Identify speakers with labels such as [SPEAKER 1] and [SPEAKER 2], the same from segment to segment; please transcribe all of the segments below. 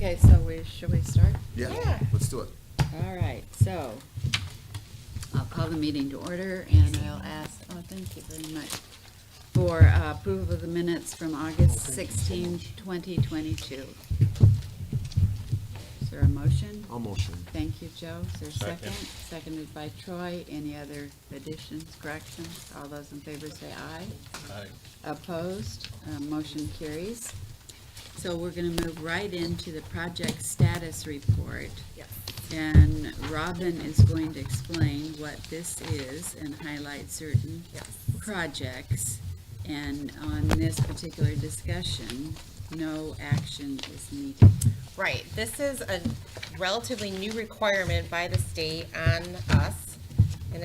[SPEAKER 1] Okay, so should we start?
[SPEAKER 2] Yeah, let's do it.
[SPEAKER 1] All right, so I'll call the meeting to order and I'll ask, thank you very much, for approval of the minutes from August 16, 2022. Is there a motion?
[SPEAKER 2] I'll motion.
[SPEAKER 1] Thank you, Joe. Is there a second?
[SPEAKER 3] Second.
[SPEAKER 1] Seconded by Troy. Any other additions, corrections? All those in favor say aye.
[SPEAKER 3] Aye.
[SPEAKER 1] Opposed? Motion carries. So we're going to move right into the project status report.
[SPEAKER 4] Yes.
[SPEAKER 1] And Robin is going to explain what this is and highlight certain projects. And on this particular discussion, no action is needed.
[SPEAKER 4] Right, this is a relatively new requirement by the state on us, and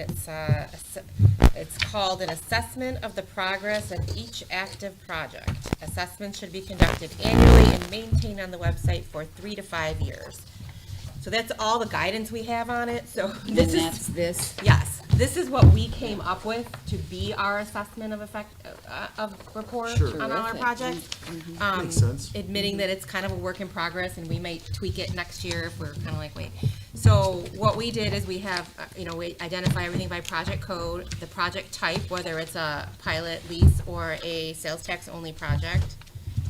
[SPEAKER 4] it's called an assessment of the progress of each active project. Assessments should be conducted annually and maintained on the website for 3 to 5 years. So that's all the guidance we have on it, so
[SPEAKER 1] And
[SPEAKER 4] this
[SPEAKER 1] that's
[SPEAKER 4] is,
[SPEAKER 1] this?
[SPEAKER 4] yes, this is what we came up with to be our assessment of report
[SPEAKER 2] Sure.
[SPEAKER 4] on all our
[SPEAKER 1] Terrific.
[SPEAKER 4] projects.
[SPEAKER 2] Makes sense.
[SPEAKER 4] Admitting that it's kind of a work in progress and we might tweak it next year if we're kind of like, wait. So what we did is we have, we identify everything by project code, the project type, whether it's a pilot lease or a sales tax only project.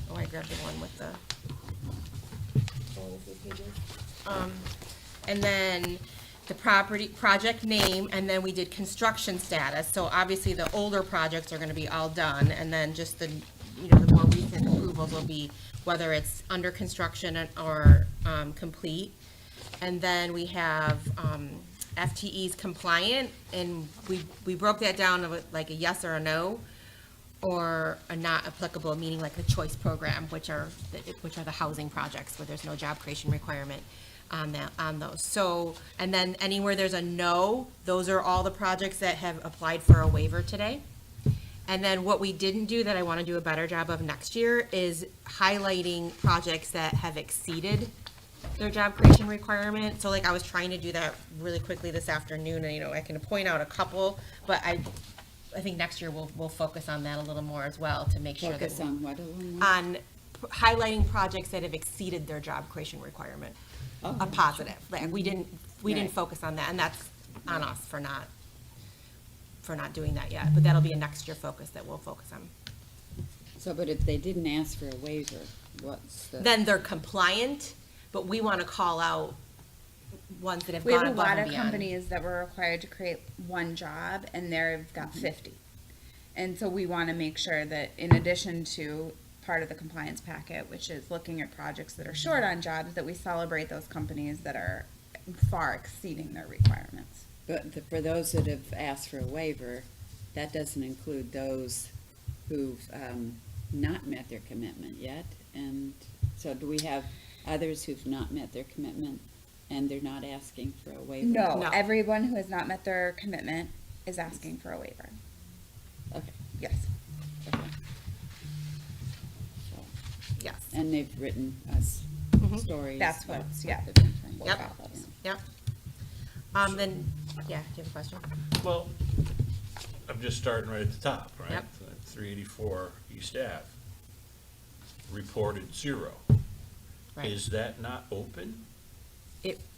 [SPEAKER 4] Oh, I grabbed the one with the. And then the project name, and then we did construction status. So obviously the older projects are gonna be all done, and then just the more recent approvals will be whether it's under construction or, complete. And then we have, FTEs compliant, and we broke that down to like a yes or a no, or a not applicable, meaning like the choice program, which are the housing projects where there's no job creation requirement on those. So, and then anywhere there's a no, those are all the projects that have applied for a waiver today. And then what we didn't do that I want to do a better job of next year is highlighting projects that have exceeded their job creation requirement. So like I was trying to do that really quickly this afternoon, and I can point out a couple, but I think next year we'll focus on that a little more as well to make sure that
[SPEAKER 1] Focus on what a little more?
[SPEAKER 4] on highlighting projects that have exceeded their job creation requirement.
[SPEAKER 1] Oh,
[SPEAKER 4] A positive, like we didn't
[SPEAKER 1] Right.
[SPEAKER 4] focus on that, and that's on us for not doing that yet, but that'll be a next year focus that we'll focus on.
[SPEAKER 1] So, but if they didn't ask for a waiver, what's the?
[SPEAKER 4] Then they're compliant, but we want to call out ones that have
[SPEAKER 5] We have
[SPEAKER 4] gone
[SPEAKER 5] a
[SPEAKER 4] above
[SPEAKER 5] lot
[SPEAKER 4] and
[SPEAKER 5] of
[SPEAKER 4] beyond.
[SPEAKER 5] companies that were required to create one job and they've got 50. And so we want to make sure that in addition to part of the compliance packet, which is looking at projects that are short on jobs, that we celebrate those companies that are far exceeding their requirements.
[SPEAKER 1] But for those that have asked for a waiver, that doesn't include those who've not met their commitment yet. And so do we have others who've not met their commitment and they're not asking for a waiver?
[SPEAKER 5] No,
[SPEAKER 4] No.
[SPEAKER 5] everyone who has not met their commitment is asking for a waiver.
[SPEAKER 1] Okay.
[SPEAKER 5] Yes.
[SPEAKER 1] Okay. So,
[SPEAKER 4] Yes,
[SPEAKER 1] and they've written us
[SPEAKER 4] Mhm.
[SPEAKER 1] stories.
[SPEAKER 5] That's
[SPEAKER 1] about
[SPEAKER 5] what's, yeah.
[SPEAKER 1] what they've been trying to
[SPEAKER 4] Yep.
[SPEAKER 1] accomplish.
[SPEAKER 4] yep. Then, yeah, do you have a question?
[SPEAKER 3] Well, I'm just starting right at the top, right?
[SPEAKER 4] Yep.
[SPEAKER 3] 384 East Ave, reported 0.
[SPEAKER 4] Right.
[SPEAKER 3] Is that not open?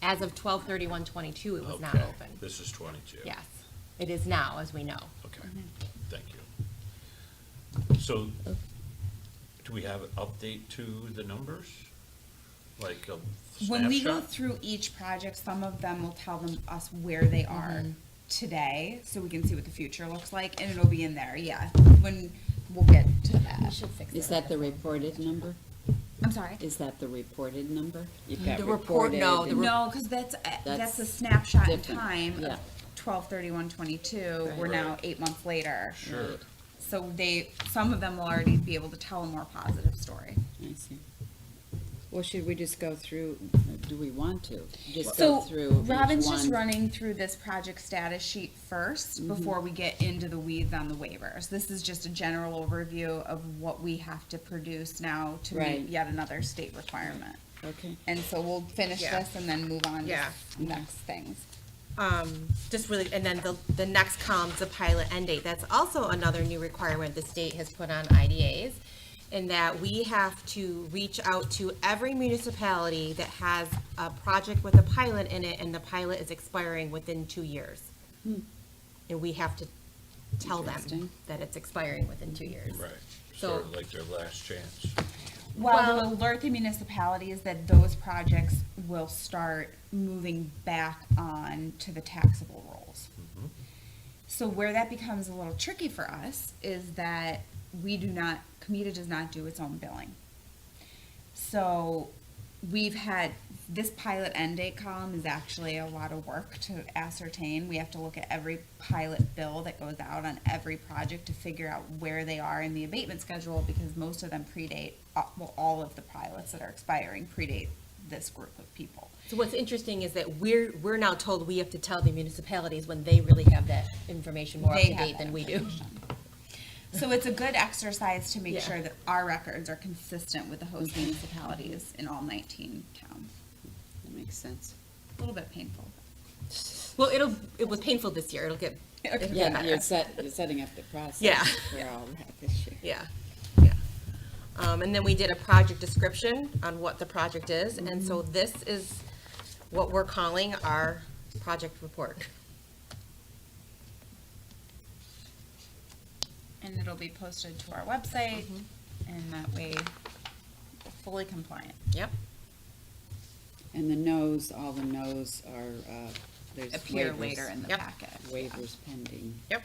[SPEAKER 4] As of 12/31/22, it was not
[SPEAKER 3] Okay,
[SPEAKER 4] open.
[SPEAKER 3] This is 22.
[SPEAKER 4] Yes, it is now, as we know.
[SPEAKER 3] Okay, thank you. So, do we have an update to the numbers? Like a
[SPEAKER 5] When we go
[SPEAKER 3] snapshot?
[SPEAKER 5] through each project, some of them will tell us where they are today, so we can see what the future looks like, and it'll be in there, yeah, when we'll get to that.
[SPEAKER 1] Is that the reported number?
[SPEAKER 5] I'm sorry?
[SPEAKER 1] Is that the reported number? You've got
[SPEAKER 4] The report-
[SPEAKER 1] reported
[SPEAKER 4] no, the
[SPEAKER 1] and-
[SPEAKER 5] No, because that's
[SPEAKER 1] That's
[SPEAKER 5] a snapshot in
[SPEAKER 1] different,
[SPEAKER 5] time
[SPEAKER 1] yeah.
[SPEAKER 5] of 12/31/22.
[SPEAKER 1] Right.
[SPEAKER 5] We're now
[SPEAKER 3] Right.
[SPEAKER 5] 8 months later.
[SPEAKER 3] Sure.
[SPEAKER 1] Right.
[SPEAKER 5] So some of them will already be able to tell a more positive story.
[SPEAKER 1] I see. Well, should we just go through, do we want to? Just
[SPEAKER 5] So
[SPEAKER 1] go through each
[SPEAKER 5] Robin's just
[SPEAKER 1] one?
[SPEAKER 5] running through this project status sheet first before we get into the weeds on the waivers. This is just a general overview of what we have to produce now to
[SPEAKER 1] Right.
[SPEAKER 5] meet yet another state requirement.
[SPEAKER 1] Okay.
[SPEAKER 5] And so we'll finish
[SPEAKER 4] Yeah.
[SPEAKER 5] this and then move on to
[SPEAKER 4] Yeah.
[SPEAKER 5] next things.
[SPEAKER 4] Just really, and then the next column's the pilot end date. That's also another new requirement the state has put on IDAs. in that we have to reach out to every municipality that has a project with a pilot in it, and the pilot is expiring within 2 years. And we have to tell them
[SPEAKER 1] Interesting.
[SPEAKER 4] that it's expiring within 2 years.
[SPEAKER 3] Right,
[SPEAKER 4] So-
[SPEAKER 3] sort of like their last chance.
[SPEAKER 5] Well, to alert the municipalities that those projects will start moving back on to the taxable rolls. So where that becomes a little tricky for us is that COMIDA does not do its own billing. So we've had, this pilot end date column is actually a lot of work to ascertain. We have to look at every pilot bill that goes out on every project to figure out where they are in the abatement schedule, because most of them predate, well, all of the pilots that are expiring predate this group of people.
[SPEAKER 4] So what's interesting is that we're now told we have to tell the municipalities when they really have that information more up
[SPEAKER 5] They
[SPEAKER 4] to
[SPEAKER 5] have
[SPEAKER 4] date
[SPEAKER 5] that
[SPEAKER 4] than we do.
[SPEAKER 5] information. So it's a good exercise to make
[SPEAKER 4] Yeah.
[SPEAKER 5] sure that our records are consistent with the host municipalities in all 19 towns.
[SPEAKER 1] That makes sense.
[SPEAKER 5] A little bit painful.
[SPEAKER 4] Well, it was painful this year. It'll get
[SPEAKER 1] Yeah,
[SPEAKER 4] better.
[SPEAKER 1] you're setting up the process.
[SPEAKER 4] Yeah.
[SPEAKER 1] For all that this year.
[SPEAKER 4] Yeah, yeah. And then we did a project description on what the project is, and so this is what we're calling our project report.
[SPEAKER 5] And it'll be posted to our website, and that way, fully compliant.
[SPEAKER 4] Yep.
[SPEAKER 1] And the no's, all the no's are, there's
[SPEAKER 5] Appear
[SPEAKER 1] waivers-
[SPEAKER 5] later in the
[SPEAKER 4] Yep.
[SPEAKER 5] packet.
[SPEAKER 1] Waivers pending.
[SPEAKER 4] Yep.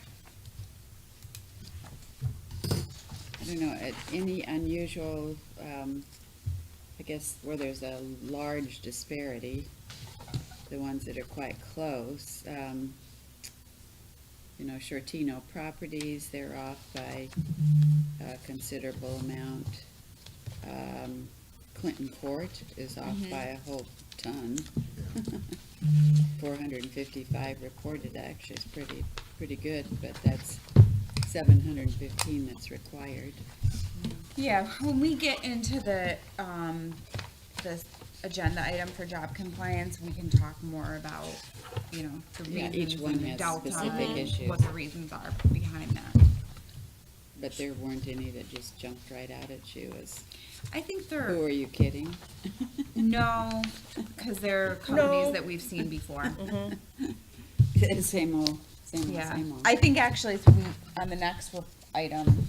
[SPEAKER 1] I don't know, any unusual, I guess where there's a large disparity, the ones that are quite close, you know, Shortino Properties, they're off by a considerable amount. Clinton Court is off by a whole ton. 455 reported, actually is pretty good, but that's 715 that's required.
[SPEAKER 5] Yeah, when we get into the agenda item for job compliance, we can talk more about, you know, the
[SPEAKER 1] Yeah,
[SPEAKER 5] reasons
[SPEAKER 1] each one
[SPEAKER 5] and the
[SPEAKER 1] has
[SPEAKER 5] delta
[SPEAKER 1] specific
[SPEAKER 5] and
[SPEAKER 1] issues.
[SPEAKER 5] what the reasons are behind that.
[SPEAKER 1] But there weren't any that just jumped right out at you as,
[SPEAKER 5] I think
[SPEAKER 1] who
[SPEAKER 5] they're,
[SPEAKER 1] are you kidding?
[SPEAKER 5] no, because they're companies that we've seen before.
[SPEAKER 1] Same old,
[SPEAKER 5] Yeah,
[SPEAKER 1] same old.
[SPEAKER 5] I think actually it's on the next item,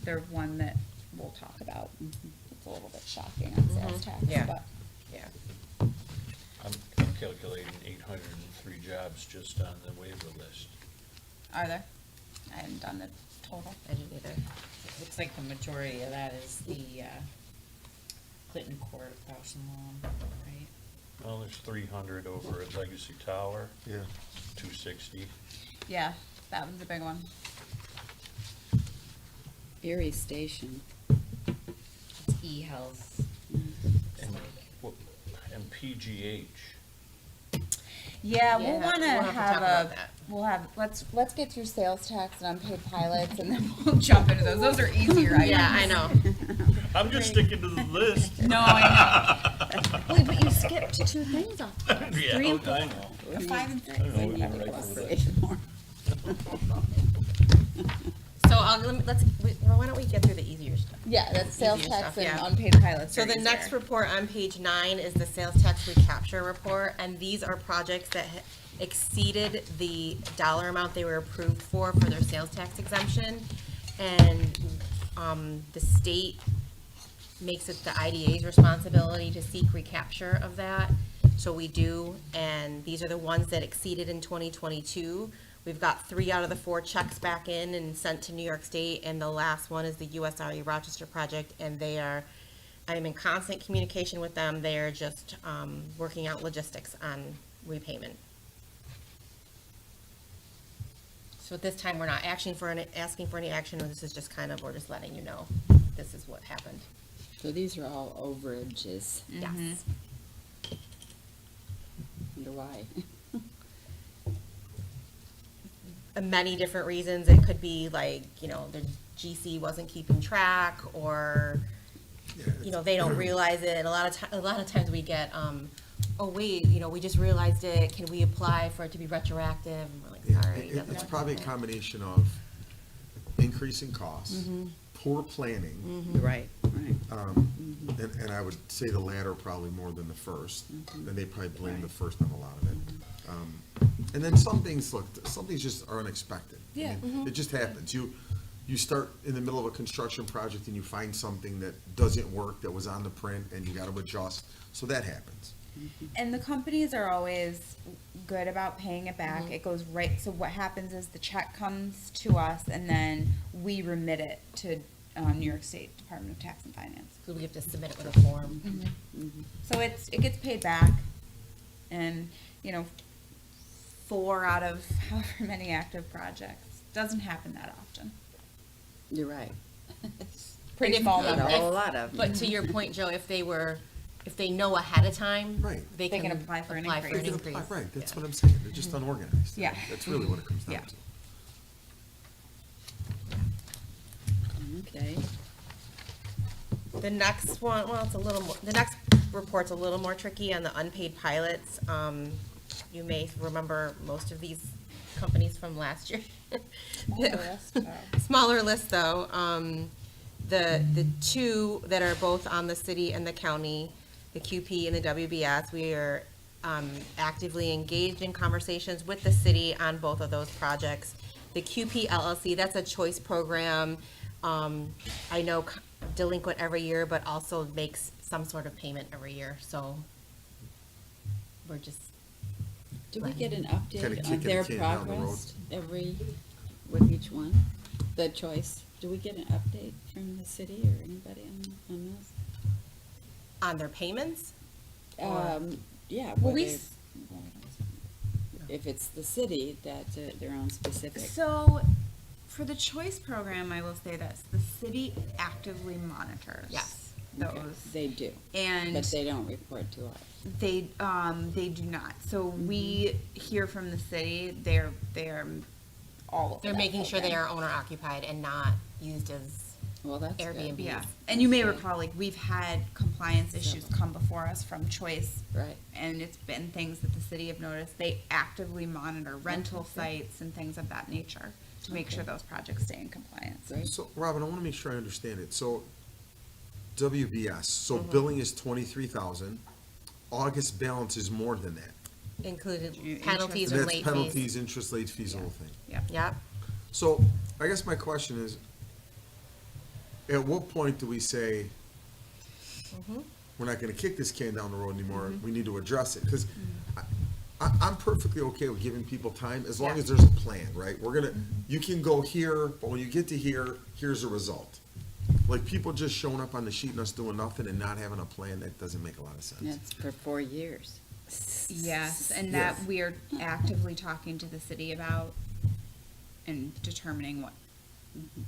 [SPEAKER 5] they're one that we'll talk about. It's a little bit shocking on sales tax,
[SPEAKER 4] Yeah.
[SPEAKER 5] but
[SPEAKER 4] Yeah.
[SPEAKER 3] I'm calculating 803 jobs just on the waiver list.
[SPEAKER 5] are there? I haven't done the total.
[SPEAKER 4] I didn't either.
[SPEAKER 6] Looks like the majority of that is the Clinton Court Bausch Law, right?
[SPEAKER 3] Well, there's 300 over at Legacy Tower,
[SPEAKER 2] Yeah.
[SPEAKER 3] 260.
[SPEAKER 5] Yeah, that one's a big one.
[SPEAKER 1] Erie Station,
[SPEAKER 6] It's e-health.
[SPEAKER 3] And, and PGH.
[SPEAKER 5] Yeah,
[SPEAKER 4] Yeah,
[SPEAKER 5] we'll
[SPEAKER 4] we'll
[SPEAKER 5] wanna
[SPEAKER 4] have to
[SPEAKER 5] have
[SPEAKER 4] talk about
[SPEAKER 5] a,
[SPEAKER 4] that.
[SPEAKER 5] we'll have, let's get through sales tax and unpaid pilots, and then we'll jump into those. Those are easier items.
[SPEAKER 4] Yeah, I know.
[SPEAKER 3] I'm just sticking to the list.
[SPEAKER 5] No, I know. Wait, but you skipped 2 things off.
[SPEAKER 3] Yeah,
[SPEAKER 5] 3 and 4,
[SPEAKER 3] I know.
[SPEAKER 5] 5 and 6.
[SPEAKER 3] I don't know what you're right for that.
[SPEAKER 4] So why don't we get through the easier stuff?
[SPEAKER 5] Yeah, that's sales
[SPEAKER 4] Easier
[SPEAKER 5] tax
[SPEAKER 4] stuff,
[SPEAKER 5] and
[SPEAKER 4] yeah.
[SPEAKER 5] unpaid pilots.
[SPEAKER 4] So
[SPEAKER 5] are
[SPEAKER 4] the next
[SPEAKER 5] easier.
[SPEAKER 4] report on page 9 is the sales tax recapture report, and these are projects that exceeded the dollar amount they were approved for their sales tax exemption. And the state makes it the IDA's responsibility to seek recapture of that. So we do, and these are the ones that exceeded in 2022. We've got 3 out of the 4 checks back in and sent to New York State, and the last one is the USRE Rochester project, and I'm in constant communication with them. They are just working out logistics on repayment. So at this time, we're not asking for any action, this is just kind of, we're just letting you know, this is what happened.
[SPEAKER 1] so these are all overages,
[SPEAKER 4] Yes.
[SPEAKER 1] wonder why?
[SPEAKER 4] Many different reasons. It could be like, the GC wasn't keeping track, or, they don't realize it. A lot of times we get, oh wait, we just realized it. Can we apply for it to be retroactive? And we're like,
[SPEAKER 2] Yeah,
[SPEAKER 4] sorry.
[SPEAKER 2] It's
[SPEAKER 4] doesn't work
[SPEAKER 2] probably a
[SPEAKER 4] that way."
[SPEAKER 2] combination of increasing costs, poor planning,
[SPEAKER 1] Right, right.
[SPEAKER 2] and I would say the latter probably more than the first, and they probably blame the first on a lot of it. And then some things just are unexpected. I mean, it just happens. You start in the middle of a construction project and you find something that doesn't work that was on the print and you gotta adjust, so that happens.
[SPEAKER 5] And the companies are always good about paying it back. It goes right, so what happens is the check comes to us and then we remit it to New York State Department of Tax and Finance.
[SPEAKER 4] So we have to submit it with a form.
[SPEAKER 5] So it gets paid back, and, 4 out of however many active projects, doesn't happen that often.
[SPEAKER 1] You're right.
[SPEAKER 5] Pretty
[SPEAKER 4] And
[SPEAKER 5] small
[SPEAKER 4] if-
[SPEAKER 5] number.
[SPEAKER 1] Not a whole lot of them.
[SPEAKER 4] But to your point, Joe, if they know ahead of time.
[SPEAKER 2] Right.
[SPEAKER 4] They
[SPEAKER 5] They
[SPEAKER 4] can
[SPEAKER 5] can apply for an
[SPEAKER 4] apply for
[SPEAKER 5] increase.
[SPEAKER 4] an
[SPEAKER 2] They can apply-
[SPEAKER 4] increase.
[SPEAKER 2] Right, that's
[SPEAKER 4] Yeah.
[SPEAKER 2] what I'm saying, they're just unorganized.
[SPEAKER 5] Yeah.
[SPEAKER 2] That's really what it comes down
[SPEAKER 5] Yeah.
[SPEAKER 2] to.
[SPEAKER 1] Okay.
[SPEAKER 4] The next one, well, it's a little more, the next report's a little more tricky on the unpaid pilots. You may remember most of these companies from last year. Smaller list, though. The two that are both on the city and the county, the QP and the WBS, we are actively engaged in conversations with the city on both of those projects. The QP LLC, that's a choice program. I know delinquent every year, but also makes some sort of payment every year, so we're just,
[SPEAKER 1] Do we get an
[SPEAKER 2] Kinda
[SPEAKER 1] update on
[SPEAKER 2] kicking
[SPEAKER 1] their
[SPEAKER 2] the can down the road.
[SPEAKER 1] progress with each one? The choice, do we get an update from the city or anybody on this?
[SPEAKER 4] on their payments?
[SPEAKER 1] Yeah.
[SPEAKER 5] Well, we
[SPEAKER 1] whether-
[SPEAKER 5] s-
[SPEAKER 1] If it's the city, that's their own specific.
[SPEAKER 5] So, for the choice program, I will say this, the city actively monitors.
[SPEAKER 4] Yes.
[SPEAKER 5] Those.
[SPEAKER 1] Okay, they do,
[SPEAKER 5] And
[SPEAKER 1] but they don't report to us.
[SPEAKER 5] they do not. So we hear from the city, they're all over
[SPEAKER 4] They're
[SPEAKER 5] that
[SPEAKER 4] making sure they
[SPEAKER 5] program.
[SPEAKER 4] are owner occupied and not used as
[SPEAKER 1] Well, that's good.
[SPEAKER 4] Airbnb.
[SPEAKER 5] Yeah, and you may
[SPEAKER 1] Okay.
[SPEAKER 5] recall, like, we've had compliance issues come before us from choice.
[SPEAKER 1] Right.
[SPEAKER 5] And it's been things that the city have noticed. They actively monitor rental sites and things of that nature to make sure those projects stay in compliance.
[SPEAKER 1] Great.
[SPEAKER 2] So, Robin, I wanna make sure I understand it, so WBS, so
[SPEAKER 5] Mm-hmm.
[SPEAKER 2] billing is 23,000, August balance is more than that.
[SPEAKER 4] included
[SPEAKER 5] Interest.
[SPEAKER 4] penalties
[SPEAKER 2] And
[SPEAKER 4] or
[SPEAKER 2] that's
[SPEAKER 4] late
[SPEAKER 2] penalties,
[SPEAKER 4] fees.
[SPEAKER 2] interest, late fees, the whole thing.
[SPEAKER 5] Yep.
[SPEAKER 4] Yep.
[SPEAKER 2] So, I guess my question is, at what point do we say, we're not gonna kick this can down the road anymore, we need to address it? Because I'm perfectly okay with giving people time, as long
[SPEAKER 5] Yeah.
[SPEAKER 2] as there's a plan, right? We're gonna, you can go here, but when you get to here, here's the result. Like, people just showing up on the sheet and us doing nothing and not having a plan, that doesn't make a lot of sense.
[SPEAKER 1] That's for 4 years.
[SPEAKER 5] Yes, and
[SPEAKER 2] Yeah.
[SPEAKER 5] that we are actively talking to the city about and determining what,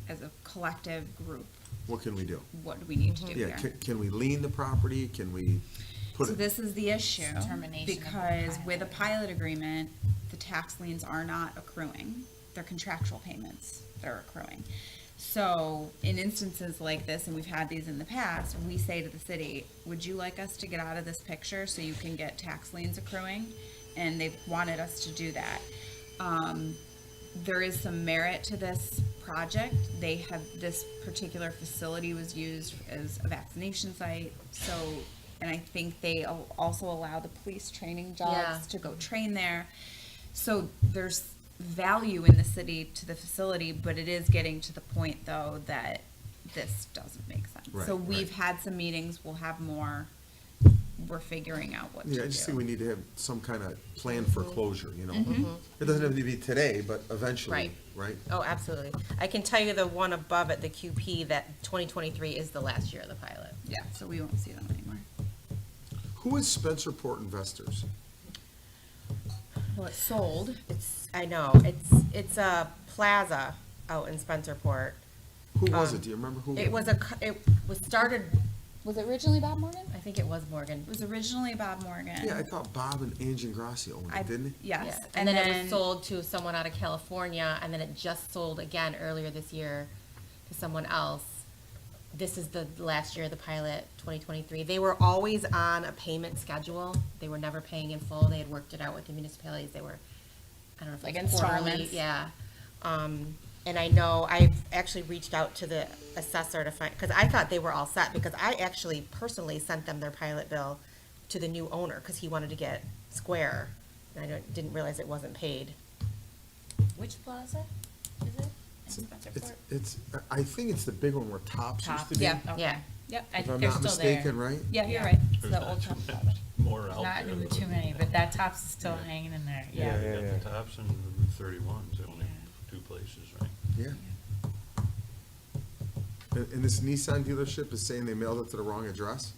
[SPEAKER 5] as a collective group,
[SPEAKER 2] What can we do?
[SPEAKER 5] what do we need to do
[SPEAKER 2] Yeah,
[SPEAKER 5] here?
[SPEAKER 2] can we lien the property, can we put
[SPEAKER 5] So
[SPEAKER 2] it?
[SPEAKER 5] this is the issue,
[SPEAKER 6] Termination of the
[SPEAKER 5] because with a
[SPEAKER 6] pilot.
[SPEAKER 5] pilot agreement, the tax liens are not accruing. They're contractual payments that are accruing. So in instances like this, and we've had these in the past, we say to the city, would you like us to get out of this picture so you can get tax liens accruing? And they've wanted us to do that. There is some merit to this project. They have, this particular facility was used as a vaccination site, so, and I think they also allow the police training
[SPEAKER 4] Yeah.
[SPEAKER 5] jobs to go train there. So there's value in the city to the facility, but it is getting to the point, though, that this doesn't make sense. So
[SPEAKER 2] Right,
[SPEAKER 5] we've
[SPEAKER 2] right.
[SPEAKER 5] had some meetings, we'll have more, we're figuring out what to do.
[SPEAKER 2] Yeah, I just think we need to have some kind of plan for closure, you know?
[SPEAKER 5] Mm-hmm.
[SPEAKER 2] It doesn't have to be today, but eventually,
[SPEAKER 4] Right.
[SPEAKER 2] right?
[SPEAKER 4] Oh, absolutely. I can tell you the one above it, the QP, that 2023 is the last year of the pilot.
[SPEAKER 5] Yeah, so we won't see them anymore.
[SPEAKER 2] Who is Spencerport Investors?
[SPEAKER 5] Well, it's sold.
[SPEAKER 4] I know, it's a plaza out in Spencerport.
[SPEAKER 2] Who was it? Do you remember who?
[SPEAKER 4] It was it was started,
[SPEAKER 5] Was it originally Bob Morgan?
[SPEAKER 4] I think it was Morgan.
[SPEAKER 5] It was originally Bob Morgan.
[SPEAKER 2] Yeah, I thought Bob and Angie Grassi owned it, didn't they?
[SPEAKER 5] Yes.
[SPEAKER 4] Yeah. And then it was sold to someone out of California, and then it just sold again earlier this year to someone else. This is the last year of the pilot, 2023. They were always on a payment schedule. They were never paying in full. They had worked it out with the municipalities. They were, I don't know if
[SPEAKER 5] Like
[SPEAKER 4] it was quarterly.
[SPEAKER 5] installments.
[SPEAKER 4] Yeah. And I know I've actually reached out to the assessor to find, because I thought they were all set, because I actually personally sent them their pilot bill to the new owner, because he wanted to get square, and didn't realize it wasn't paid.
[SPEAKER 6] Which plaza is it? In Spencerport?
[SPEAKER 2] I think it's the big one where Tops used
[SPEAKER 6] Top,
[SPEAKER 2] to be.
[SPEAKER 5] Yeah.
[SPEAKER 6] okay.
[SPEAKER 4] Yeah.
[SPEAKER 6] Yep, I
[SPEAKER 2] If
[SPEAKER 6] think
[SPEAKER 2] I'm
[SPEAKER 6] they're
[SPEAKER 2] not
[SPEAKER 6] still there.
[SPEAKER 2] mistaken, right?
[SPEAKER 5] Yeah, you're
[SPEAKER 6] Yeah.
[SPEAKER 5] right. It's
[SPEAKER 3] There's
[SPEAKER 5] the
[SPEAKER 3] not
[SPEAKER 5] old
[SPEAKER 3] too
[SPEAKER 5] Top
[SPEAKER 3] much
[SPEAKER 5] Plaza.
[SPEAKER 3] more out
[SPEAKER 6] Not
[SPEAKER 3] there.
[SPEAKER 6] too many, but that Tops is still
[SPEAKER 3] Yeah.
[SPEAKER 6] hanging in there,
[SPEAKER 3] Yeah,
[SPEAKER 6] yeah.
[SPEAKER 3] you got the Tops and Route 31, the only two places, right?
[SPEAKER 2] Yeah. And this Nissan dealership is saying they mailed it to the wrong address?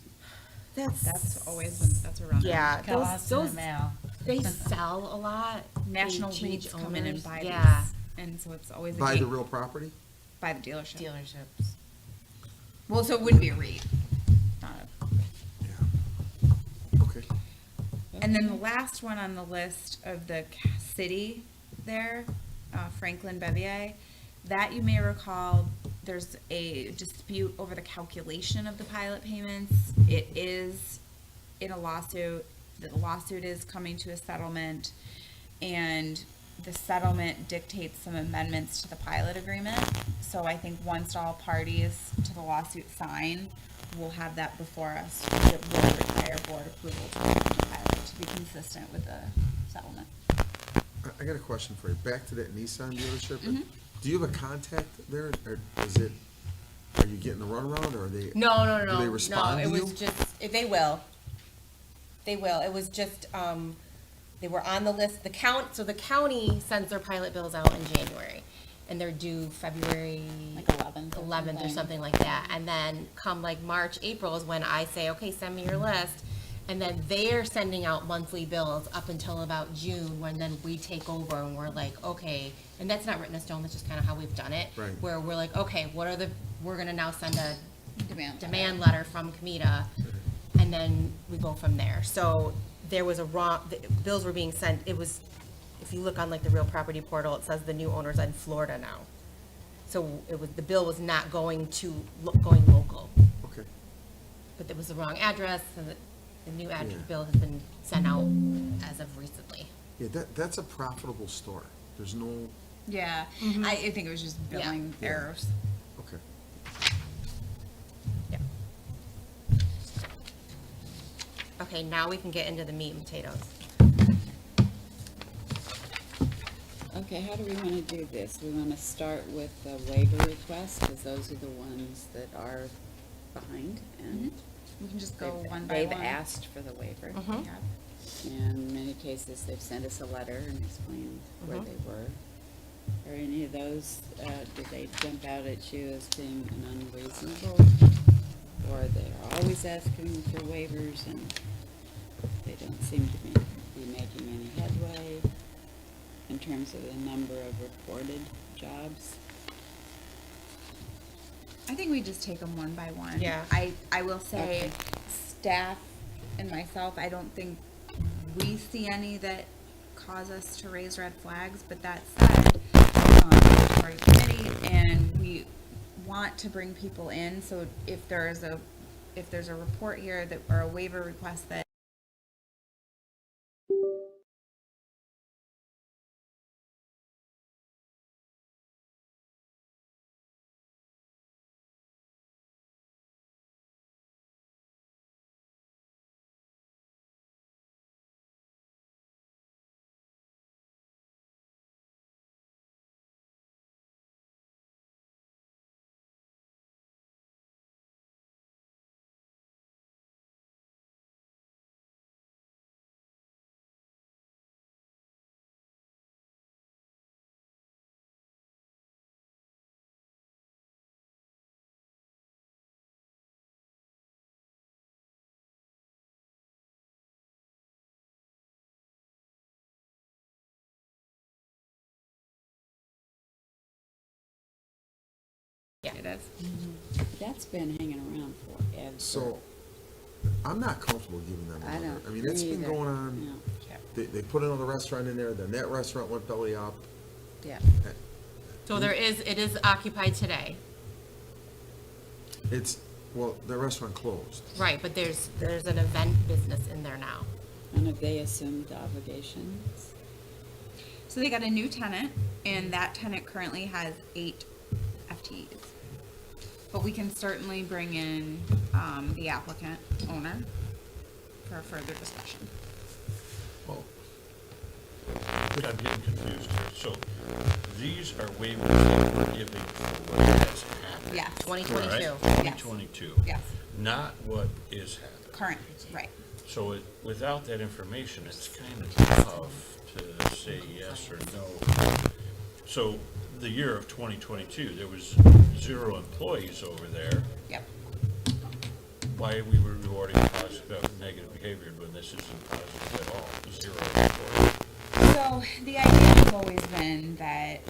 [SPEAKER 5] That's always been, that's a run.
[SPEAKER 4] Yeah,
[SPEAKER 6] Got lost in the mail.
[SPEAKER 4] they sell a lot.
[SPEAKER 5] National
[SPEAKER 4] They change
[SPEAKER 5] REITs come in and
[SPEAKER 4] owners.
[SPEAKER 5] buy
[SPEAKER 4] Yeah.
[SPEAKER 5] these, and so it's always a
[SPEAKER 2] By the
[SPEAKER 5] game.
[SPEAKER 2] real property?
[SPEAKER 5] By the dealership.
[SPEAKER 6] Dealerships.
[SPEAKER 5] Well, so it wouldn't be a REIT. Not a,
[SPEAKER 2] Yeah. Okay.
[SPEAKER 5] and then the last one on the list of the city there, Franklin Bevier, that you may recall, there's a dispute over the calculation of the pilot payments. It is in a lawsuit. The lawsuit is coming to a settlement, and the settlement dictates some amendments to the pilot agreement. So I think once all parties to the lawsuit sign, we'll have that before us. It will require board approval to amend the pilot to be consistent with the settlement.
[SPEAKER 2] I got a question for you. Back to that Nissan dealership.
[SPEAKER 5] Mm-hmm.
[SPEAKER 2] Do you have a contact there, or is it, are you getting the runaround, or are they?
[SPEAKER 4] No.
[SPEAKER 2] Do they respond
[SPEAKER 4] No,
[SPEAKER 2] to
[SPEAKER 4] it
[SPEAKER 2] you?
[SPEAKER 4] was just, they will. They will. It was just, they were on the list, so the county sends their pilot bills out in January, and they're due February.
[SPEAKER 5] Like 11th or
[SPEAKER 4] 11th or
[SPEAKER 5] something.
[SPEAKER 4] something like that. And then come like March, April is when I say, okay, send me your list. And then they're sending out monthly bills up until about June, when then we take over and we're like, okay, and that's not written in stone, that's just kind of how we've done it.
[SPEAKER 2] Right.
[SPEAKER 4] Where we're like, okay, we're gonna now send a
[SPEAKER 5] Demand.
[SPEAKER 4] demand letter from COMIDA, and then we go from there. So there was the bills were being sent, it was, if you look on like the real property portal, it says the new owner's in Florida now. So the bill was not going going local,
[SPEAKER 2] Okay.
[SPEAKER 4] but it was the wrong address, and the new address
[SPEAKER 2] Yeah.
[SPEAKER 4] bill has been sent out as of recently.
[SPEAKER 2] Yeah, that's a profitable store. There's no,
[SPEAKER 5] Yeah, I think it was just billing
[SPEAKER 2] Yeah.
[SPEAKER 5] errors.
[SPEAKER 2] okay.
[SPEAKER 4] Yeah. Okay, now we can get into the meat and potatoes.
[SPEAKER 1] Okay, how do we want to do this? We want to start with the waiver request, because those are the ones that are behind, and
[SPEAKER 5] We can just go
[SPEAKER 1] they've-
[SPEAKER 5] one by
[SPEAKER 1] they've
[SPEAKER 5] one.
[SPEAKER 1] asked for the waiver.
[SPEAKER 4] Mhm.
[SPEAKER 5] Yeah.
[SPEAKER 1] And in many cases, they've sent us a letter and explained where
[SPEAKER 4] Mhm.
[SPEAKER 1] they were. Are any of those, did they jump out at you as being an unreasonable? Or they're always asking for waivers and they don't seem to be making any headway in terms of the number of reported jobs?
[SPEAKER 5] I think we just take them one by one.
[SPEAKER 4] Yeah.
[SPEAKER 5] I will say,
[SPEAKER 1] Okay.
[SPEAKER 5] staff and myself, I don't think we see any that cause us to raise red flags, but that said, we're a committee and we want to bring people in, so if there's a report here that, or a waiver request that
[SPEAKER 4] Yeah.
[SPEAKER 5] it is.
[SPEAKER 1] That's been hanging around forever.
[SPEAKER 2] So, I'm not comfortable giving them
[SPEAKER 1] I
[SPEAKER 2] another.
[SPEAKER 1] don't.
[SPEAKER 2] I mean, it's
[SPEAKER 1] me
[SPEAKER 2] been
[SPEAKER 1] either.
[SPEAKER 2] going on,
[SPEAKER 1] Yeah.
[SPEAKER 2] they put another restaurant in there, then that restaurant went belly up.
[SPEAKER 1] Yeah.
[SPEAKER 4] So it is occupied today.
[SPEAKER 2] It's, well, the restaurant closed.
[SPEAKER 4] Right, but there's an event business in there now.
[SPEAKER 1] And have they assumed obligations?
[SPEAKER 5] So they got a new tenant, and that tenant currently has 8 FTEs. But we can certainly bring in, the applicant owner for further discussion.
[SPEAKER 3] Well, I'm getting confused here. So these are waivers that we're giving for what has happened.
[SPEAKER 5] Yes.
[SPEAKER 4] 2022.
[SPEAKER 3] Right? 2022.
[SPEAKER 5] Yes,
[SPEAKER 3] Not what is happening.
[SPEAKER 5] current, right.
[SPEAKER 3] So without that information, it's kind of tough to say yes or no. So the year of 2022, there was 0 employees over there.
[SPEAKER 5] Yep.
[SPEAKER 3] Why we were rewarding positive, negative behavior when this isn't positive at all? 0 employees.
[SPEAKER 5] So the idea has always been that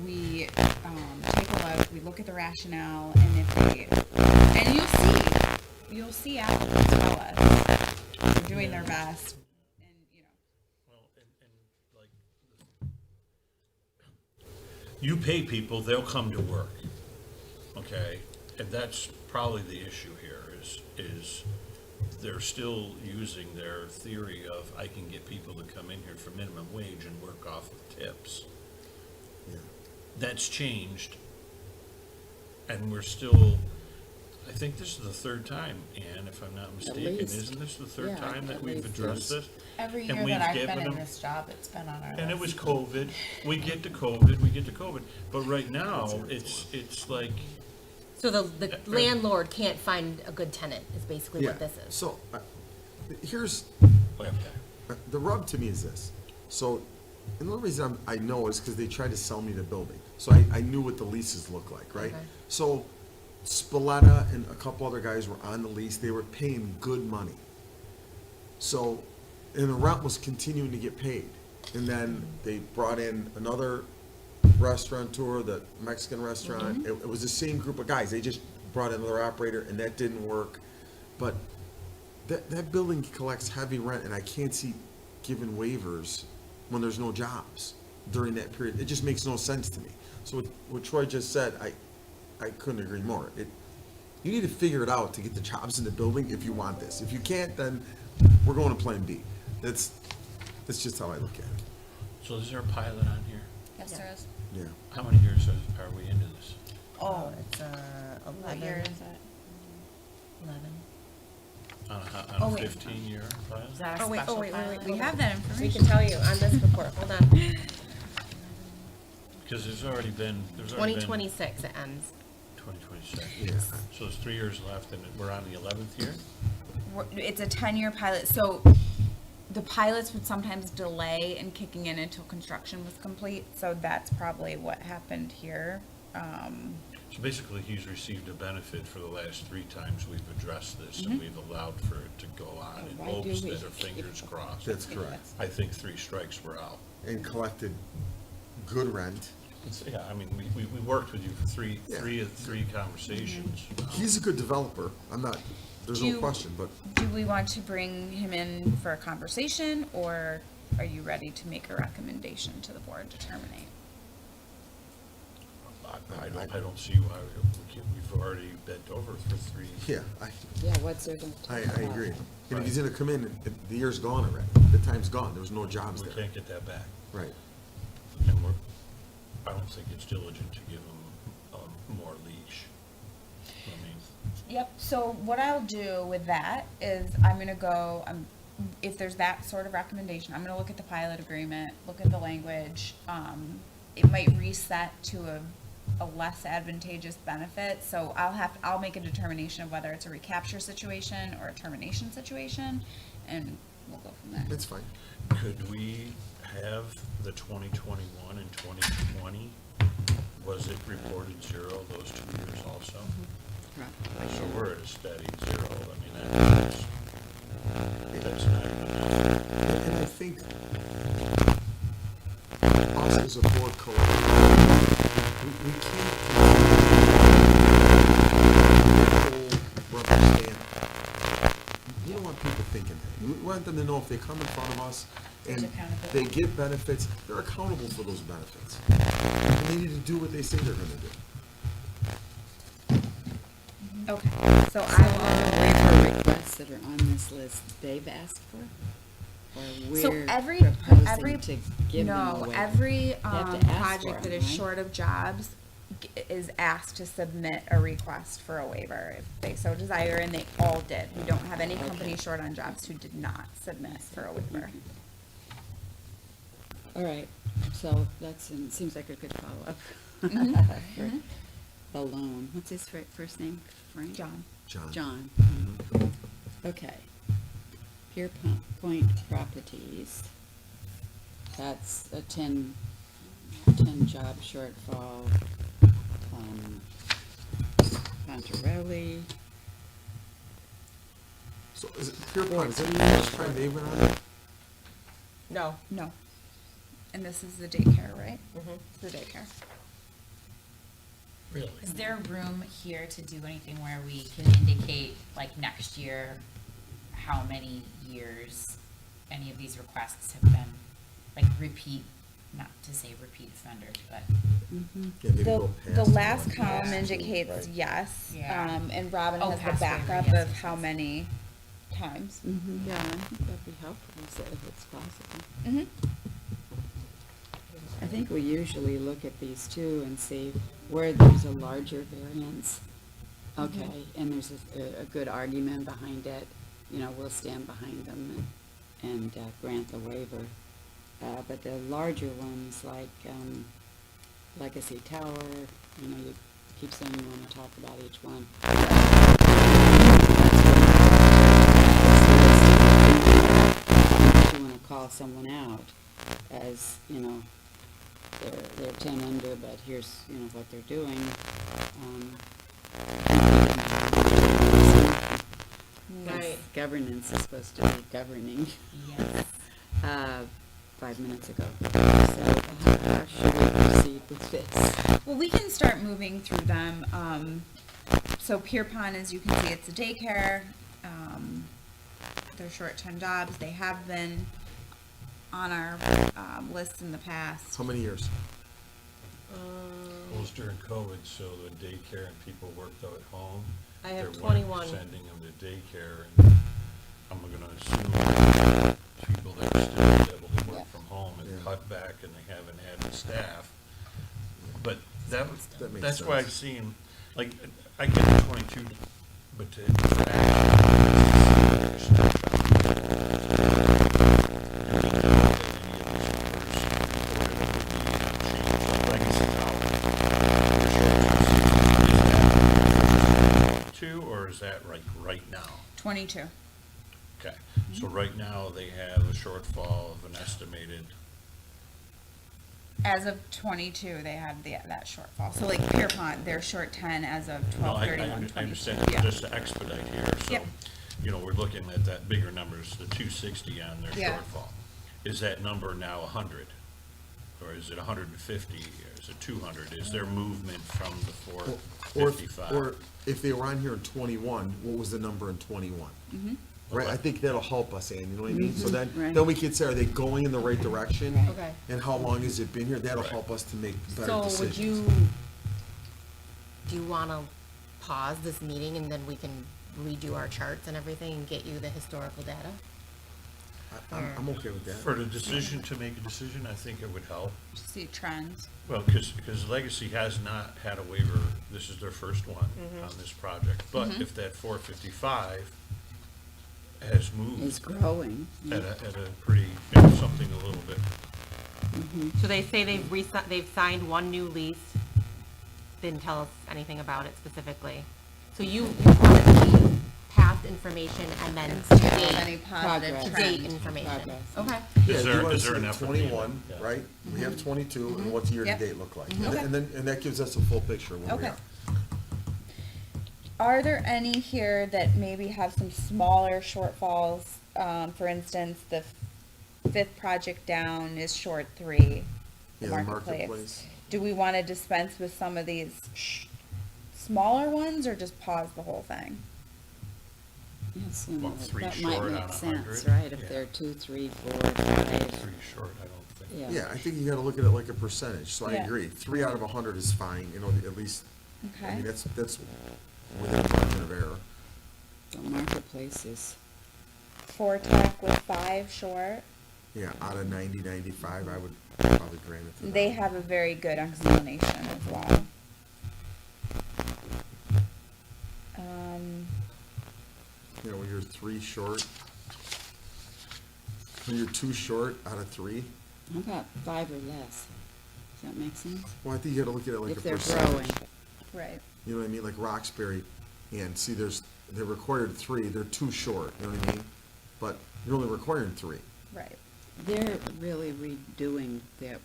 [SPEAKER 5] we take a look, we look at the rationale, and if they, and you'll see applicants tell us they're doing their best, and
[SPEAKER 3] Well, and like, you pay people, they'll come to work, okay? And that's probably the issue here, is they're still using their theory of, I can get people to come in here for minimum wage and work off of tips.
[SPEAKER 2] Yeah.
[SPEAKER 3] That's changed, and we're still, I think this is the 3rd time, Ann, if I'm not mistaken,
[SPEAKER 1] least.
[SPEAKER 3] isn't this the 3rd
[SPEAKER 1] Yeah,
[SPEAKER 3] time that
[SPEAKER 1] at
[SPEAKER 3] we've
[SPEAKER 1] least.
[SPEAKER 3] addressed this?
[SPEAKER 6] Every
[SPEAKER 3] And
[SPEAKER 6] year
[SPEAKER 3] we've
[SPEAKER 6] that I've
[SPEAKER 3] given
[SPEAKER 6] been in
[SPEAKER 3] them-
[SPEAKER 6] this job, it's been on our list.
[SPEAKER 3] And it was COVID, we get to COVID, but right now, it's like,
[SPEAKER 4] So the landlord can't find a good tenant is basically
[SPEAKER 2] Yeah.
[SPEAKER 4] what this is.
[SPEAKER 2] So, here's,
[SPEAKER 3] okay,
[SPEAKER 2] the rub to me is this. So, and the only reason I know is because they tried to sell me the building. So I knew what the leases look like, right?
[SPEAKER 4] Okay.
[SPEAKER 2] So Spalletta and a couple other guys were on the lease. They were paying good money. So, and the rent was continuing to get paid. And then they brought in another restaurateur, the Mexican restaurant. It was the same group of guys. They just brought in another operator, and that didn't work. But that building collects heavy rent, and I can't see giving waivers when there's no jobs during that period. It just makes no sense to me. So what Troy just said, I couldn't agree more. You need to figure it out to get the jobs in the building if you want this. If you can't, then we're going to plan B. That's just how I look at it.
[SPEAKER 3] so is there a pilot on here?
[SPEAKER 6] Yes, there is.
[SPEAKER 2] Yeah.
[SPEAKER 3] How many years are we into this?
[SPEAKER 6] Oh,
[SPEAKER 4] It's 11.
[SPEAKER 6] what year is it?
[SPEAKER 4] 11.
[SPEAKER 3] On
[SPEAKER 4] Oh,
[SPEAKER 3] a
[SPEAKER 4] wait.
[SPEAKER 3] 15-year pilot?
[SPEAKER 6] Is that a
[SPEAKER 4] Oh, wait,
[SPEAKER 6] special
[SPEAKER 4] wait,
[SPEAKER 6] pilot?
[SPEAKER 5] We have that
[SPEAKER 4] We
[SPEAKER 5] information.
[SPEAKER 4] can tell you on this report. Hold on.
[SPEAKER 3] Because there's already been
[SPEAKER 4] 2026 it ends.
[SPEAKER 3] 2026.
[SPEAKER 2] Yeah.
[SPEAKER 3] So there's 3 years left, and we're on the 11th year?
[SPEAKER 5] It's a 10-year pilot, so the pilots would sometimes delay in kicking in until construction was complete, so that's probably what happened here.
[SPEAKER 3] So basically, he's received a benefit for the last 3 times we've addressed this, and we've allowed for it to go on in
[SPEAKER 1] Why do
[SPEAKER 3] hopes
[SPEAKER 1] we?
[SPEAKER 3] that our fingers crossed.
[SPEAKER 2] That's correct.
[SPEAKER 3] I think 3 strikes were out.
[SPEAKER 2] And collected good rent.
[SPEAKER 3] Yeah, I mean, we worked with you for three
[SPEAKER 2] Yeah.
[SPEAKER 3] three conversations.
[SPEAKER 2] He's a good developer. There's
[SPEAKER 5] Do
[SPEAKER 2] no
[SPEAKER 5] you-
[SPEAKER 2] question, but
[SPEAKER 5] Do we want to bring him in for a conversation, or are you ready to make a recommendation to the board to terminate?
[SPEAKER 3] I don't see why we've already bent over for 3.
[SPEAKER 2] yeah,
[SPEAKER 1] Yeah, what's there to talk
[SPEAKER 2] I
[SPEAKER 1] about?
[SPEAKER 2] agree. And if he's gonna come in, the year's gone already. The time's gone. There was no jobs
[SPEAKER 3] We
[SPEAKER 2] there.
[SPEAKER 3] can't get that back.
[SPEAKER 2] Right.
[SPEAKER 3] And I don't think it's diligent to give them more leash. I mean,
[SPEAKER 5] Yep, so what I'll do with that is I'm gonna go, if there's that sort of recommendation, I'm gonna look at the pilot agreement, look at the language. It might reset to a less advantageous benefit, so I'll make a determination of whether it's a recapture situation or a termination situation, and we'll go from there.
[SPEAKER 2] It's fine.
[SPEAKER 3] could we have the 2021 and 2020, was it reported 0 those 2 years also?
[SPEAKER 1] Right.
[SPEAKER 3] So we're at a steady 0. I mean, that's not enough.
[SPEAKER 2] And I think us as a board collectively, we can't hold rubber stamp. We don't want people thinking that. We want them to know if they come in front of us and
[SPEAKER 5] There's accountability.
[SPEAKER 2] they get benefits, they're accountable for those benefits. And they need to do what they say they're gonna do.
[SPEAKER 5] Okay, so
[SPEAKER 1] So
[SPEAKER 5] I
[SPEAKER 1] all the
[SPEAKER 5] will,
[SPEAKER 1] waiver requests that are on this list, they've asked for? or
[SPEAKER 5] So
[SPEAKER 1] we're
[SPEAKER 5] every
[SPEAKER 1] proposing to give them
[SPEAKER 5] no,
[SPEAKER 1] away?
[SPEAKER 5] every
[SPEAKER 1] have to ask
[SPEAKER 5] project
[SPEAKER 1] for
[SPEAKER 5] that
[SPEAKER 1] them,
[SPEAKER 5] is
[SPEAKER 1] right?
[SPEAKER 5] short of jobs is asked to submit a request for a waiver if they so desire, and they all did. We don't have any company
[SPEAKER 1] Okay.
[SPEAKER 5] short on jobs who did not submit for a waiver.
[SPEAKER 1] All right, so seems like a good follow-up.
[SPEAKER 5] Mhm.
[SPEAKER 1] For the loan. What's his first name? Frank?
[SPEAKER 5] John.
[SPEAKER 2] John.
[SPEAKER 1] John. Okay. Point Properties. That's a 10 job shortfall. Pontarelli.
[SPEAKER 2] So is it Pierpont, is it the
[SPEAKER 1] 14.
[SPEAKER 2] first time they went on it?
[SPEAKER 4] No.
[SPEAKER 5] No. And this is the daycare, right?
[SPEAKER 4] Mhm.
[SPEAKER 5] It's the daycare.
[SPEAKER 3] Really?
[SPEAKER 6] Is there room here to do anything where we can indicate, like, next year, how many years any of these requests have been, like, repeat, not to say repeat offenders, but,
[SPEAKER 1] Mhm.
[SPEAKER 2] Yeah, maybe
[SPEAKER 5] The,
[SPEAKER 2] go
[SPEAKER 5] the
[SPEAKER 2] past
[SPEAKER 5] last
[SPEAKER 2] one.
[SPEAKER 5] column
[SPEAKER 6] Yeah.
[SPEAKER 5] indicates
[SPEAKER 2] Right.
[SPEAKER 5] yes,
[SPEAKER 6] Yeah.
[SPEAKER 5] and Robin
[SPEAKER 6] Oh,
[SPEAKER 5] has the
[SPEAKER 6] past waiver,
[SPEAKER 5] backup
[SPEAKER 6] yes,
[SPEAKER 5] of
[SPEAKER 6] yes,
[SPEAKER 5] how
[SPEAKER 6] yes.
[SPEAKER 5] many times.
[SPEAKER 1] Yeah, I think that'd be helpful, if it's possible.
[SPEAKER 5] Mm-hmm.
[SPEAKER 1] I think we usually look at these too and see where there's a larger variance. Okay, and there's a good argument behind it, we'll stand behind them and grant the waiver. But the larger ones like Legacy Tower, you keep saying you want to talk about each one. You want to call someone out as, they're 10 under, but here's, what they're doing. Because
[SPEAKER 4] Right.
[SPEAKER 1] governance is supposed to be governing,
[SPEAKER 6] yes.
[SPEAKER 1] 5 minutes ago. So how should we proceed with this?
[SPEAKER 5] Well, we can start moving through them. So Pierpont, as you can see, it's a daycare. They're short 10 jobs. They have been on our list in the past.
[SPEAKER 2] How many years?
[SPEAKER 3] Well, it was during COVID, so the daycare and people worked out at home.
[SPEAKER 4] I have
[SPEAKER 3] They weren't
[SPEAKER 4] 21.
[SPEAKER 3] sending them to daycare, and I'm gonna assume people that are still able to
[SPEAKER 1] Yeah.
[SPEAKER 3] work from home and
[SPEAKER 2] Yeah.
[SPEAKER 3] cut back and they haven't added staff. But
[SPEAKER 2] That makes
[SPEAKER 3] that's why I've
[SPEAKER 2] sense.
[SPEAKER 3] seen, like, I get the 22, but to or is that right now?
[SPEAKER 5] 22.
[SPEAKER 3] Okay, so right now they have a shortfall of an estimated,
[SPEAKER 5] As of 22, they have that shortfall. So like Pierpont, they're short 10 as of
[SPEAKER 3] no, I
[SPEAKER 5] 12/31/22.
[SPEAKER 3] understand, but
[SPEAKER 5] Yeah.
[SPEAKER 3] just to expedite here, so,
[SPEAKER 5] Yep.
[SPEAKER 3] we're looking at that bigger numbers, the 260 on their
[SPEAKER 5] Yeah.
[SPEAKER 3] shortfall. Is that number now 100? Or is it 150, or is it 200? Is there movement from the
[SPEAKER 2] Or
[SPEAKER 3] 455?
[SPEAKER 2] if they were on here in 21, what was the number in 21?
[SPEAKER 5] Mm-hmm.
[SPEAKER 2] Right, I think that'll help us, Ann, you know what I mean? So
[SPEAKER 1] Right.
[SPEAKER 2] then we can say, are they going in the right direction?
[SPEAKER 1] Right.
[SPEAKER 4] Okay.
[SPEAKER 2] And how long has it been here? That'll
[SPEAKER 3] Right.
[SPEAKER 2] help us to make better
[SPEAKER 4] So
[SPEAKER 2] decisions.
[SPEAKER 4] do you want to pause this meeting and then we can redo our charts and everything and get you the historical data?
[SPEAKER 2] I'm okay with that.
[SPEAKER 3] For the decision to make a decision, I think it would help.
[SPEAKER 5] See trends.
[SPEAKER 3] Well, because Legacy has not had a waiver, this is their first one on this project. But if that 455 has
[SPEAKER 1] Is
[SPEAKER 3] moved
[SPEAKER 1] growing.
[SPEAKER 3] at a pretty, something a little bit,
[SPEAKER 4] So they say they've signed one new lease, didn't tell us anything about it specifically. So you want to see past information and then to
[SPEAKER 5] Any
[SPEAKER 4] date,
[SPEAKER 5] positive
[SPEAKER 1] Progress.
[SPEAKER 4] to
[SPEAKER 5] trends.
[SPEAKER 4] date information.
[SPEAKER 1] Progress.
[SPEAKER 4] Okay.
[SPEAKER 2] Yeah,
[SPEAKER 3] Is
[SPEAKER 2] do you
[SPEAKER 3] there-
[SPEAKER 2] wanna
[SPEAKER 3] is there
[SPEAKER 2] say
[SPEAKER 3] an effort
[SPEAKER 2] 21,
[SPEAKER 3] needed? Yeah.
[SPEAKER 2] right? We have 22, and what's the
[SPEAKER 5] Yep.
[SPEAKER 2] year-to-date look like?
[SPEAKER 5] Okay.
[SPEAKER 2] And then, and that gives us a full picture of where we
[SPEAKER 5] Okay.
[SPEAKER 2] are.
[SPEAKER 5] Are there any here that maybe have some smaller shortfalls? For instance, the fifth project down is short 3, the
[SPEAKER 2] Yeah, the
[SPEAKER 5] marketplace.
[SPEAKER 2] marketplace.
[SPEAKER 5] Do we want to dispense with some of these smaller ones or just pause the whole thing?
[SPEAKER 1] Yes,
[SPEAKER 3] What, three
[SPEAKER 1] that might
[SPEAKER 3] short
[SPEAKER 1] make
[SPEAKER 3] on
[SPEAKER 1] sense,
[SPEAKER 3] 100?
[SPEAKER 1] right? If
[SPEAKER 3] Yeah.
[SPEAKER 1] they're 2, 3, 4, 5.
[SPEAKER 3] pretty short, I don't think.
[SPEAKER 1] Yeah.
[SPEAKER 2] Yeah, I think you gotta look at it like a percentage, so I
[SPEAKER 5] Yeah.
[SPEAKER 2] agree. 3 out of 100 is fine, at least, I
[SPEAKER 5] Okay.
[SPEAKER 2] mean, that's within the margin of error.
[SPEAKER 1] The marketplace is
[SPEAKER 5] 4 tech with 5 short.
[SPEAKER 2] Yeah, out of 90, 95, I would probably grant it to them.
[SPEAKER 5] They have a very good explanation as well.
[SPEAKER 2] You know, when you're 3 short, when you're 2 short out of 3,
[SPEAKER 1] How about 5 or less? Does that make sense?
[SPEAKER 2] well, I think you gotta look at it like a
[SPEAKER 1] If they're
[SPEAKER 2] percentage.
[SPEAKER 1] growing.
[SPEAKER 5] Right.
[SPEAKER 2] You know what I mean? Like Roxbury, and see, they're required 3, they're 2 short, you know what I mean? But you're only requiring 3.
[SPEAKER 5] Right.
[SPEAKER 1] They're really redoing their,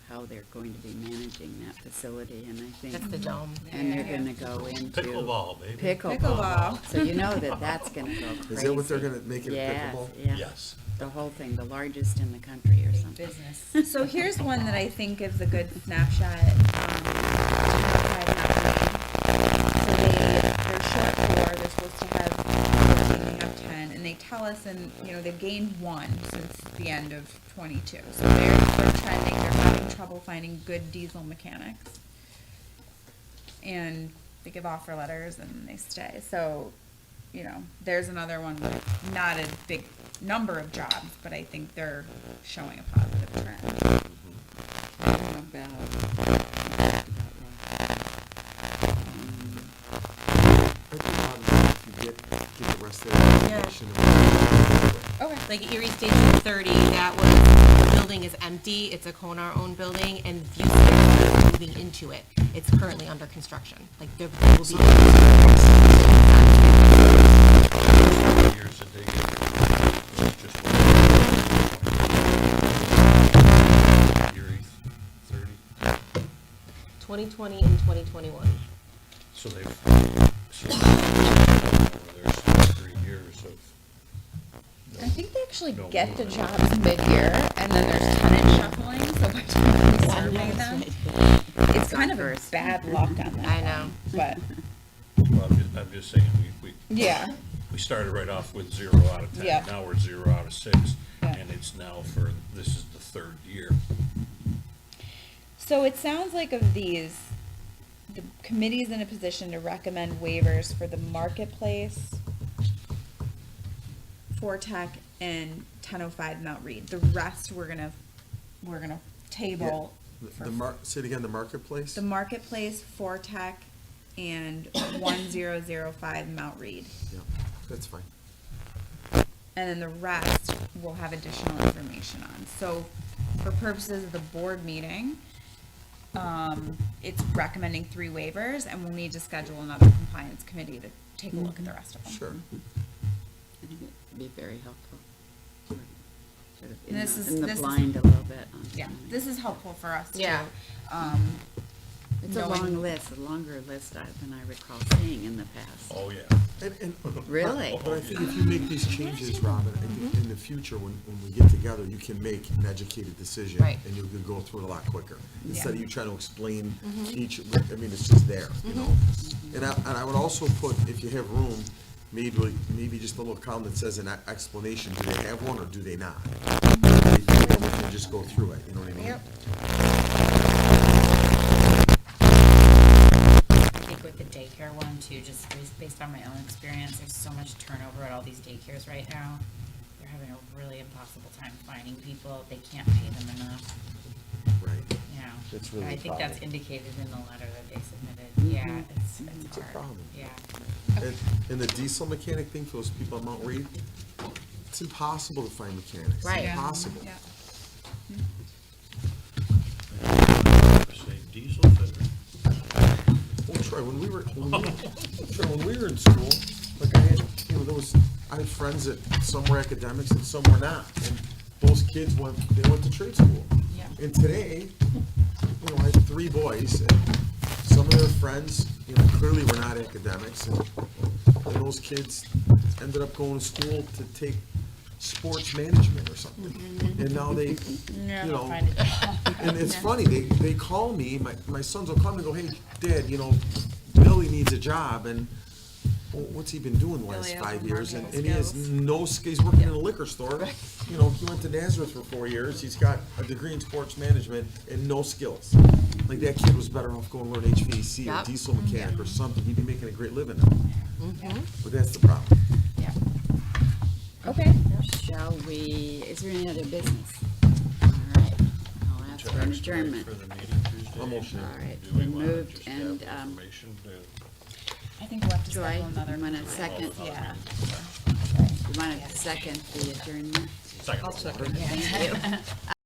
[SPEAKER 1] how they're going to be managing that facility, and I think.
[SPEAKER 4] That's the dome.
[SPEAKER 1] And they're gonna go into.
[SPEAKER 3] Pickleball, baby.
[SPEAKER 5] Pickleball.
[SPEAKER 1] So you know that's gonna go crazy.
[SPEAKER 2] Is that what they're gonna make it a
[SPEAKER 1] Yes,
[SPEAKER 2] pickleball?
[SPEAKER 1] yeah.
[SPEAKER 3] Yes.
[SPEAKER 1] The whole thing, the largest in the country or
[SPEAKER 6] Big
[SPEAKER 1] something.
[SPEAKER 6] business.
[SPEAKER 5] So here's one that I think gives a good snapshot. So they're short 4, they're supposed to have 14, they have 10, and they tell us, and, they've gained 1 since the end of 22. So they're trending, they're having trouble finding good diesel mechanics. And they give offer letters and they stay. So, there's another one with not a big number of jobs, but I think they're showing a positive trend.
[SPEAKER 1] How about
[SPEAKER 2] I think if you get the rest of the information.
[SPEAKER 5] Okay.
[SPEAKER 4] Like Erie Station 30, that was, the building is empty, it's a Konar-owned building, and View Station is moving into it. It's currently under construction, like there will be.
[SPEAKER 3] Years that they just Erie 30.
[SPEAKER 4] 2020 and 2021.
[SPEAKER 3] So they've, there's 3 years of.
[SPEAKER 5] I think they actually
[SPEAKER 3] No
[SPEAKER 5] get the
[SPEAKER 3] movement.
[SPEAKER 5] jobs mid-year, and then there's tenant shuffling, so by the time we survey them, it's kind of a
[SPEAKER 1] First.
[SPEAKER 5] bad luck on that.
[SPEAKER 4] I know.
[SPEAKER 5] But,
[SPEAKER 3] Well, I'm just saying,
[SPEAKER 5] yeah,
[SPEAKER 3] we started right off with 0 out of 10.
[SPEAKER 5] Yeah.
[SPEAKER 3] Now we're 0 out of 6,
[SPEAKER 5] Yeah.
[SPEAKER 3] and it's now this is the 3rd year.
[SPEAKER 5] so it sounds like of these, the committee's in a position to recommend waivers for the marketplace, Fortech, and 1005 Mount Reed. The rest we're gonna table for
[SPEAKER 2] Say it again, the marketplace?
[SPEAKER 5] the marketplace, Fortech, and 1005 Mount Reed.
[SPEAKER 2] Yeah, that's fine.
[SPEAKER 5] And then the rest we'll have additional information on. So for purposes of the board meeting, it's recommending 3 waivers, and we'll need to schedule another compliance committee to take a look at the rest of them.
[SPEAKER 2] Sure.
[SPEAKER 1] I think it'd be very helpful. Sort of
[SPEAKER 5] And this is-
[SPEAKER 1] in the
[SPEAKER 5] this is-
[SPEAKER 1] blind a little bit. On
[SPEAKER 5] Yeah,
[SPEAKER 1] some of
[SPEAKER 5] this is helpful for us too.
[SPEAKER 4] Yeah.
[SPEAKER 1] It's a
[SPEAKER 5] knowing-
[SPEAKER 1] long list, a longer list than I recall seeing in the past.
[SPEAKER 3] Oh, yeah.
[SPEAKER 1] Really?
[SPEAKER 2] But I think if you make these changes, Robin, in the future, when we get together, you can make an educated decision.
[SPEAKER 4] Right.
[SPEAKER 2] And you can go through it a lot quicker. Instead of
[SPEAKER 5] Yeah.
[SPEAKER 2] you trying to explain each, I mean, it's just there, you know? And I would also put, if you have room, maybe just a little column that says an explanation, do they have one or do they not? We can just go through it, you know what I mean?
[SPEAKER 4] Yep.
[SPEAKER 6] I think with the daycare one too, just based on my own experience, there's so much turnover at all these daycares right now. They're having a really impossible time finding people. They can't pay them enough,
[SPEAKER 2] Right.
[SPEAKER 6] you know.
[SPEAKER 2] That's really
[SPEAKER 6] I
[SPEAKER 2] a
[SPEAKER 6] think that's
[SPEAKER 2] problem.
[SPEAKER 6] indicated in the letter that they submitted. Yeah, it's
[SPEAKER 2] It's a
[SPEAKER 6] hard.
[SPEAKER 2] problem.
[SPEAKER 6] Yeah.
[SPEAKER 2] And the diesel mechanic thing for those people at Mount Reed, it's impossible to find mechanics.
[SPEAKER 4] Right.
[SPEAKER 2] It's impossible.
[SPEAKER 5] Yeah.
[SPEAKER 3] Say diesel fitter.
[SPEAKER 2] Well, Troy, when we were in school, like I had, I had friends that some were academics and some were not. And those kids went to trade school.
[SPEAKER 6] Yeah.
[SPEAKER 2] And today, I have 3 boys, and some of their friends, clearly were not academics, and those kids ended up going to school to take sports management or something. And now they,
[SPEAKER 6] Find it.
[SPEAKER 2] and it's funny, they call me, my sons will call me and go, hey, Dad, Billy needs a job, and well, what's he been doing the last
[SPEAKER 5] Billy has
[SPEAKER 2] 5
[SPEAKER 5] no
[SPEAKER 2] years?
[SPEAKER 5] marketing
[SPEAKER 2] And he has
[SPEAKER 5] skills.
[SPEAKER 2] no, he's working in a liquor store. He went to Nazareth for 4 years, he's got a degree in sports management and no skills. Like, that kid was better off going to learn HVAC or
[SPEAKER 4] Yep.
[SPEAKER 2] diesel mechanic or something, he'd be making a great living now. But that's the problem.
[SPEAKER 5] Yeah. Okay,
[SPEAKER 1] shall we, is there any other business? All right, I'll ask for an adjournment.
[SPEAKER 3] For the meeting Tuesday?
[SPEAKER 2] I'll motion it.
[SPEAKER 1] All right,
[SPEAKER 3] Do we
[SPEAKER 1] been
[SPEAKER 3] wanna
[SPEAKER 1] moved
[SPEAKER 3] just have
[SPEAKER 1] and,
[SPEAKER 3] information to-
[SPEAKER 5] I think we'll have to
[SPEAKER 1] Joy,
[SPEAKER 5] schedule another.
[SPEAKER 1] you want a second?
[SPEAKER 5] Yeah.
[SPEAKER 1] You want to second the adjournment?
[SPEAKER 3] Second.
[SPEAKER 1] Thank you.